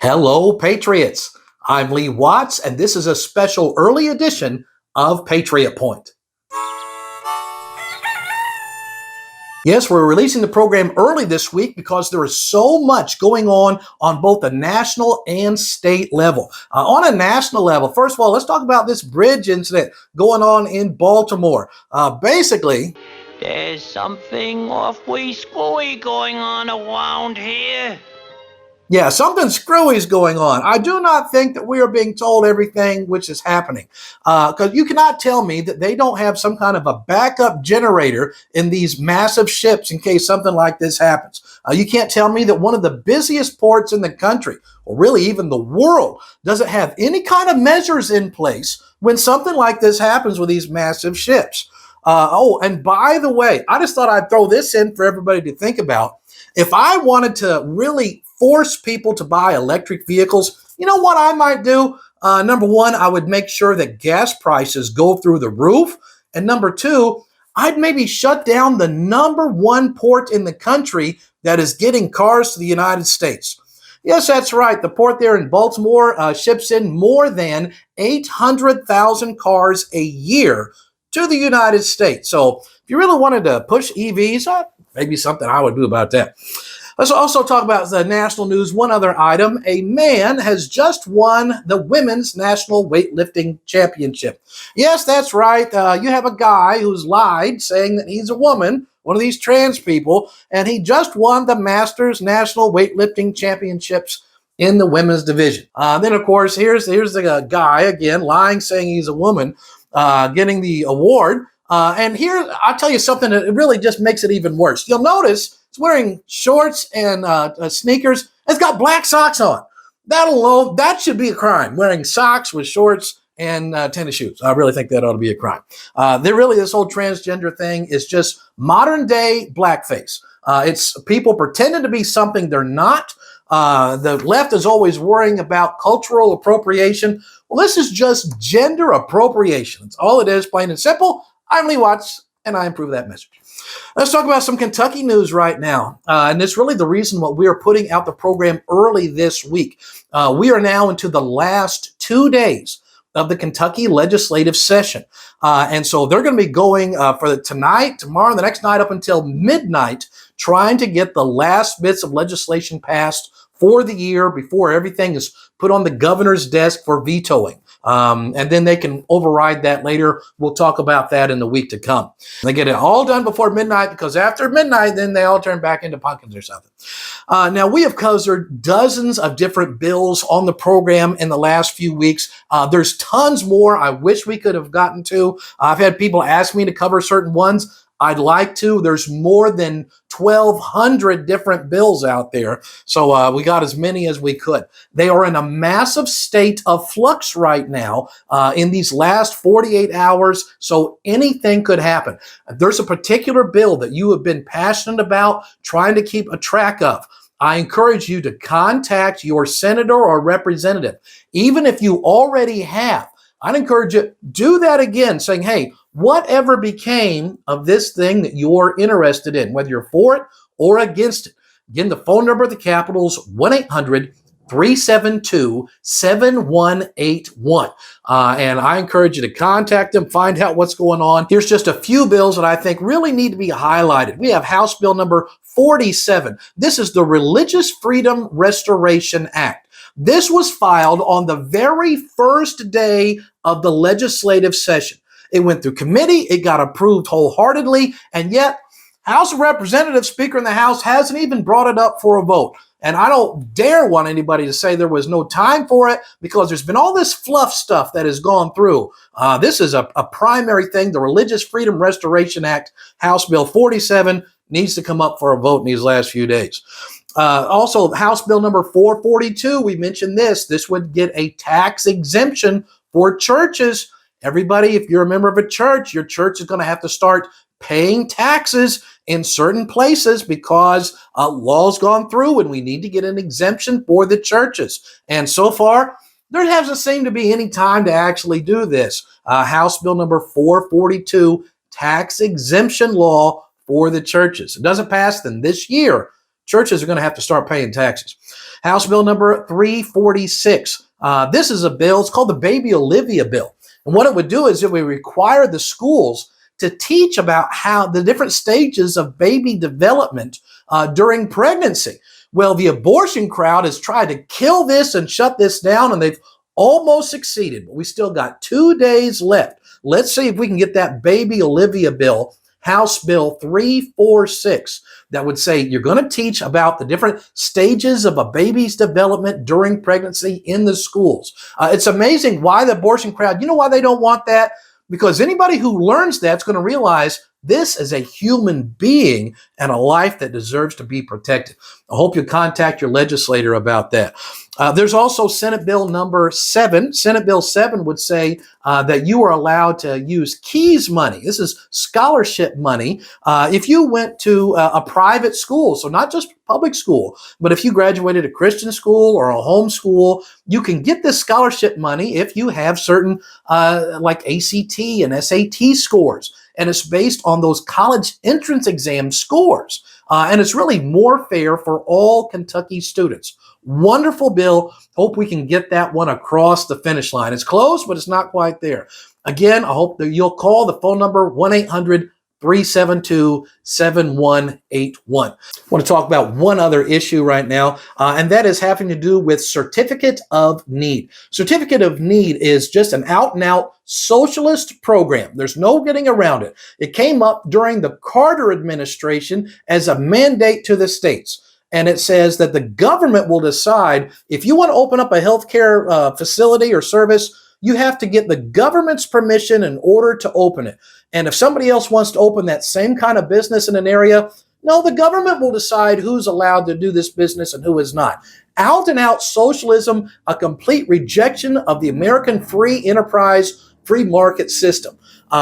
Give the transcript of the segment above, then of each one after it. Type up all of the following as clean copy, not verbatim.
Hello, Patriots. I'm Lee Watts, and this is a special early edition of Patriot Point. Yes, we're releasing the program early this week because there is so much going on both the national and state level. On a national level, first of all, let's talk about this bridge incident going on in Baltimore. Basically, there's something awfully screwy going on around here. Yeah, something screwy is going on. I do not think that we are being told everything which is happening. Because you cannot tell me that they don't have some kind of a backup generator in these massive ships in case something like this happens. You can't tell me that one of the busiest ports in the country, or really even the world, doesn't have any kind of measures in place when something like this happens with these massive ships. And by the way, I just thought I'd throw this in for everybody to think about. If I wanted to really force people to buy electric vehicles, you know what I might do? Number one, I would make sure that gas prices go through the roof. And number two, I'd maybe shut down the number one port in the country that is getting cars to the United States. Yes, that's right. The port there in Baltimore ships in more than 800,000 cars a year to the United States. So if you really wanted to push EVs, maybe something I would do about that. Let's also talk about the national news. One other item. A man has just won the Women's National Weightlifting Championship. Yes, that's right. You have a guy who's lied saying that he's a woman, one of these trans people, and he just won the Masters National Weightlifting Championships in the women's division. Then, of course, here's the guy, again, lying, saying he's a woman, getting the award. And here, I'll tell you something that really just makes it even worse. You'll notice he's wearing shorts and sneakers. It's got black socks on. That alone, that should be a crime, wearing socks with shorts and tennis shoes. I really think that ought to be a crime. This whole transgender thing is just modern day blackface. It's people pretending to be something they're not. The left is always worrying about cultural appropriation. Well, this is just gender appropriation. It's all it is, plain and simple. I'm Lee Watts, and I approve that message. Let's talk about some Kentucky news right now. And it's really the reason why we are putting out the program early this week. We are now into the last 2 days of the Kentucky legislative session. And so they're going to be going for tonight, tomorrow, and the next night up until midnight, trying to get the last bits of legislation passed for the year before everything is put on the governor's desk for vetoing. And then they can override that later. We'll talk about that in the week to come. They get it all done before midnight because after midnight, then they all turn back into pumpkins or something. Now, we have covered dozens of different bills on the program in the last few weeks. There's tons more I wish we could have gotten to. I've had people ask me to cover certain ones. I'd like to. There's more than 1,200 different bills out there. So we got as many as we could. They are in a massive state of flux right now in these last 48 hours. So anything could happen. If there's a particular bill that you have been passionate about trying to keep a track of, I encourage you to contact your senator or representative. Even if you already have, I'd encourage you, do that again, saying, hey, whatever became of this thing that you're interested in, whether you're for it or against it. Again, the phone number of the Capitol is 1-800-372-7181. And I encourage you to contact them, find out what's going on. Here's just a few bills that I think really need to be highlighted. We have House Bill number 47. This is the Religious Freedom Restoration Act. This was filed on the very first day of the legislative session. It went through committee, it got approved wholeheartedly, and yet House of Representatives, Speaker in the House, hasn't even brought it up for a vote. And I don't dare want anybody to say there was no time for it because there's been all this fluff stuff that has gone through. This is a primary thing. The Religious Freedom Restoration Act, House Bill 47, needs to come up for a vote in these last few days. Also, House Bill number 442, we mentioned this. This would get a tax exemption for churches. Everybody, if you're a member of a church, your church is going to have to start paying taxes in certain places because law's gone through and we need to get an exemption for the churches. And so far, there hasn't seemed to be any time to actually do this. House Bill number 442, tax exemption law for the churches. It doesn't pass then this year, churches are going to have to start paying taxes. House Bill number 346. This is a bill. It's called the Baby Olivia Bill. And what it would do is it would require the schools to teach about how the different stages of baby development during pregnancy. Well, the abortion crowd has tried to kill this and shut this down, and they've almost succeeded, but we still got 2 days left. Let's see if we can get that Baby Olivia bill, House Bill 346, that would say you're going to teach about the different stages of a baby's development during pregnancy in the schools. It's amazing why the abortion crowd, you know why they don't want that? Because anybody who learns that's going to realize this is a human being and a life that deserves to be protected. I hope you contact your legislator about that. There's also Senate Bill number 7. Senate Bill 7 would say that you are allowed to use KEYS money. This is scholarship money. If you went to a private school, so not just public school, but if you graduated a Christian school or a home school, you can get this scholarship money if you have certain like ACT and SAT scores. And it's based on those college entrance exam scores. And it's really more fair for all Kentucky students. Wonderful bill. Hope we can get that one across the finish line. It's close, but it's not quite there. Again, I hope that you'll call the phone number 1-800-372-7181. I want to talk about one other issue right now, and that is having to do with Certificate of Need. Certificate of Need is just an out-and-out socialist program. There's no getting around it. It came up during the Carter administration as a mandate to the states. And it says that the government will decide if you want to open up a healthcare facility or service, you have to get the government's permission in order to open it. And if somebody else wants to open that same kind of business in an area, no, the government will decide who's allowed to do this business and who is not. Out and out socialism, a complete rejection of the American free enterprise, free market system.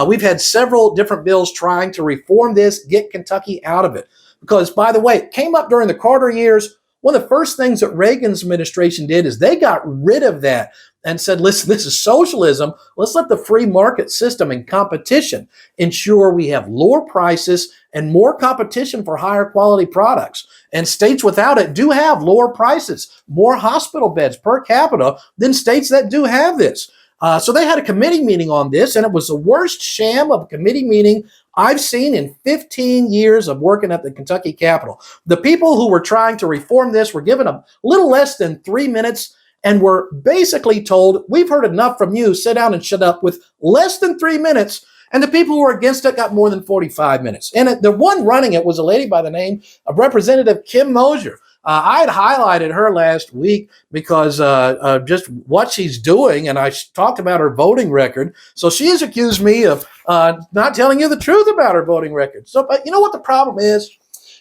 We've had several different bills trying to reform this, get Kentucky out of it. Because, by the way, it came up during the Carter years. One of the first things that Reagan's administration did is they got rid of that and said, listen, this is socialism. Let's let the free market system and competition ensure we have lower prices and more competition for higher quality products. And states without it do have lower prices, more hospital beds per capita than states that do have this. So they had a committee meeting on this, and it was the worst sham of a committee meeting I've seen in 15 years of working at the Kentucky Capitol. The people who were trying to reform this were given a little less than 3 minutes and were basically told, we've heard enough from you, sit down and shut up, with less than 3 minutes. And the people who were against it got more than 45 minutes. And the one running it was a lady by the name of Representative Kim Mosier. I had highlighted her last week because just what she's doing, and I talked about her voting record. So she has accused me of not telling you the truth about her voting record. So, but you know what the problem is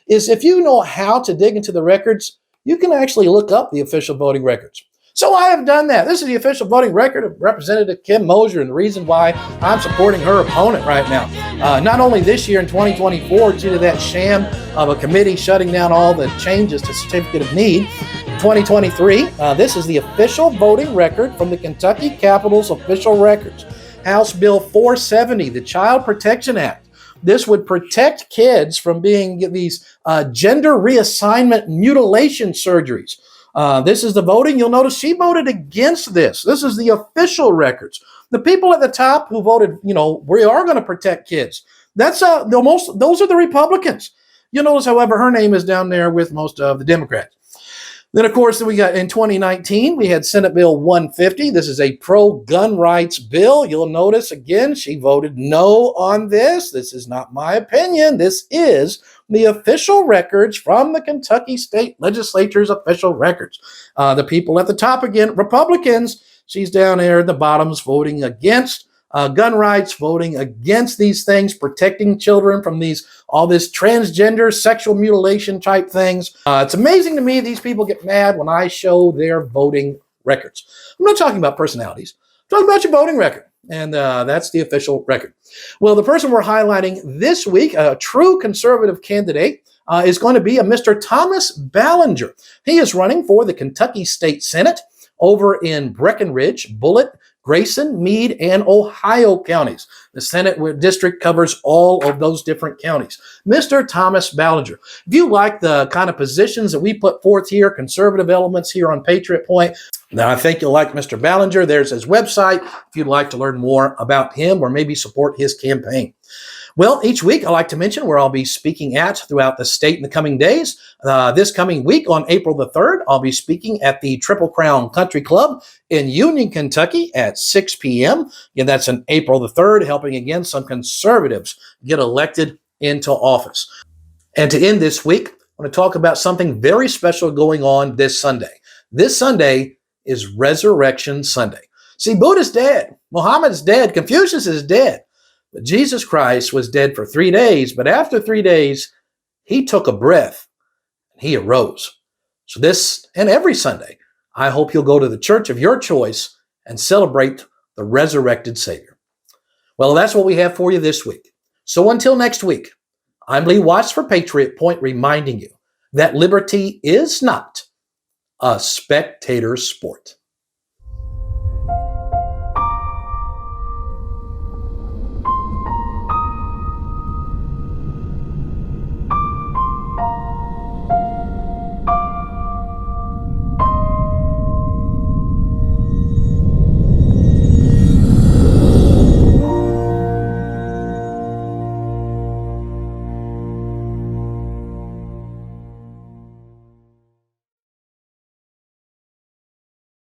if you know how to dig into the records, you can actually look up the official voting records. So I have done that. This is the official voting record of Representative Kim Mosier, and the reason why I'm supporting her opponent right now. Not only this year in 2024, due to that sham of a committee shutting down all the changes to Certificate of Need, 2023, this is the official voting record from the Kentucky Capitol's official records. House Bill 470, the Child Protection Act. This would protect kids from being these gender reassignment mutilation surgeries. This is the voting. You'll notice she voted against this. This is the official records. The people at the top who voted, we are going to protect kids. Those are the Republicans. You'll notice, however, her name is down there with most of the Democrats. Then, of course, we got in 2019, we had Senate Bill 150. This is a pro-gun rights bill. You'll notice, again, she voted no on this. This is not my opinion. This is the official records from the Kentucky State Legislature's official records. The people at the top, again, Republicans, she's down there at the bottoms voting against gun rights, voting against these things, protecting children from all this transgender sexual mutilation type things. It's amazing to me these people get mad when I show their voting records. I'm not talking about personalities. I'm talking about your voting record. And that's the official record. Well, the person we're highlighting this week, a true conservative candidate, is going to be a Mr. Thomas Ballinger. He is running for the Kentucky State Senate over in Breckenridge, Bullitt, Grayson, Meade, and Ohio counties. The Senate district covers all of those different counties. Mr. Thomas Ballinger. If you like the kind of positions that we put forth here, conservative elements here on Patriot Point, then I think you'll like Mr. Ballinger. There's his website if you'd like to learn more about him or maybe support his campaign. Well, each week I like to mention where I'll be speaking at throughout the state in the coming days. This coming week on April the 3rd, I'll be speaking at the Triple Crown Country Club in Union, Kentucky at 6 p.m. And that's on April the 3rd, helping again some conservatives get elected into office. And to end this week, I want to talk about something very special going on this Sunday. This Sunday is Resurrection Sunday. See, Buddha's dead. Muhammad's dead. Confucius is dead. But Jesus Christ was dead for 3 days, but after 3 days, he took a breath and he arose. So this and every Sunday, I hope you'll go to the church of your choice and celebrate the resurrected Savior. Well, that's what we have for you this week. So until next week, I'm Lee Watts for Patriot Point, reminding you that liberty is not a spectator sport.